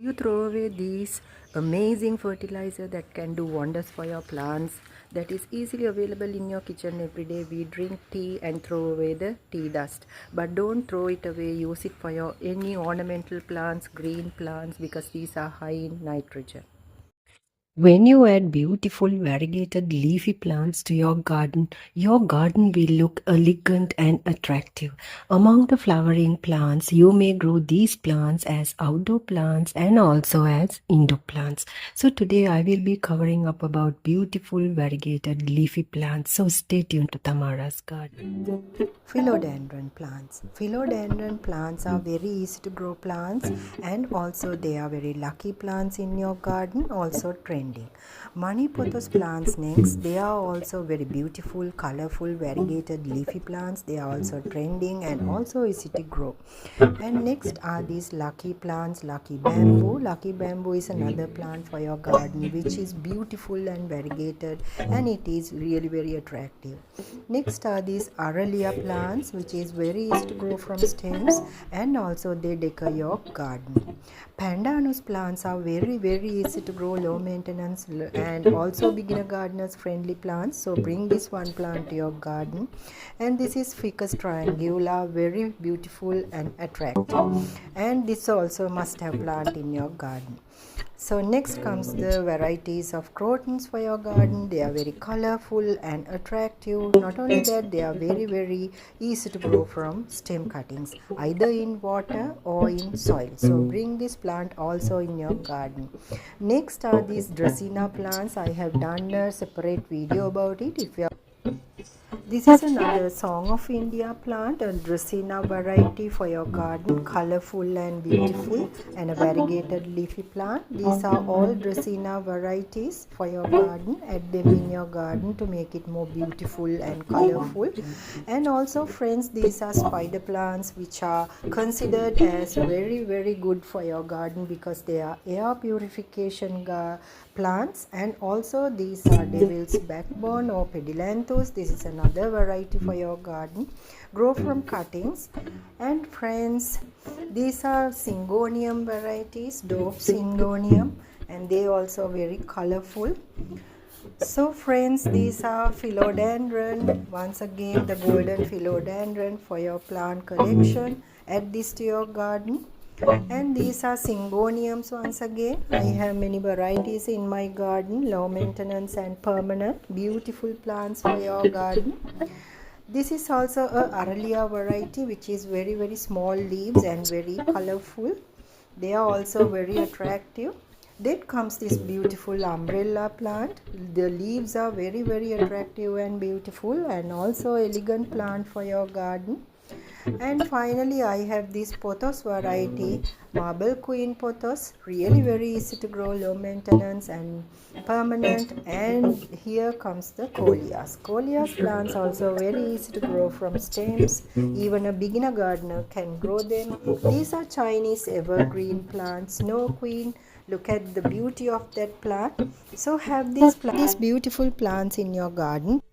You throw away these amazing fertilizer that can do wonders for your plants, that is easily available in your kitchen every day. We drink tea and throw away the tea dust, but don't throw it away. Use it for your any ornamental plants, green plants, because these are high in nitrogen. When you add beautiful variegated leafy plants to your garden will look elegant and attractive. Among the flowering plants, you may grow these plants as outdoor plants and also as indoor plants. So today I will be covering up about beautiful variegated leafy plants. So stay tuned to Tamara's garden. Philodendron plants. Philodendron plants are very easy to grow plants, and also they are very lucky plants in your garden, also trending. Money pothos plants next. They are also very beautiful, colorful, variegated leafy plants. They are also trending and also easy to grow. And next are these lucky plants, lucky bamboo. Lucky bamboo is another plant for your garden which is beautiful and variegated, and it is really very attractive. Next are these Aralia plants, which is very easy to grow from stems, and also they decor your garden. Pandanus plants are very easy to grow, low maintenance, and also beginner gardeners friendly plants. So bring this one plant to your garden. And this is Ficus triangula, very beautiful and attractive, and this also must have plant in your garden. So next comes the varieties of crotons for your garden. They are very colorful and attractive. Not only that, they are very easy to grow from stem cuttings, either in water or in soil. So bring this plant also in your garden. Next are these Dracaena plants. I have done a separate video about it. This is another Song of India plant, a Dracaena variety for your garden, colorful and beautiful, and a variegated leafy plant. These are all Dracaena varieties for your garden. Add them in your garden to make it more beautiful and colorful. And also friends, these are spider plants which are considered as very good for your garden because they are air purification plants. And also these are devil's backbone or pedilanthus. This is another variety for your garden, grow from cuttings. And friends, these are syngonium varieties, dwarf syngonium, and they also very colorful. So friends, these are philodendron, once again the golden philodendron for your plant collection. Add this to your garden. And these are syngoniums once again. I have many varieties in my garden, low maintenance and permanent, beautiful plants for your garden. This is also a Aralia variety which is very small leaves and very colorful. They are also very attractive. Then comes this beautiful umbrella plant. The leaves are very attractive and beautiful, and also elegant plant for your garden. And finally I have this pothos variety, marble queen pothos, really very easy to grow, low maintenance and permanent. And here comes the coleus. Coleus plants also very easy to grow from stems. Even a beginner gardener can grow them. These are Chinese evergreen plants, snow queen. Look at the beauty of that plant. So have these beautiful plants in your garden.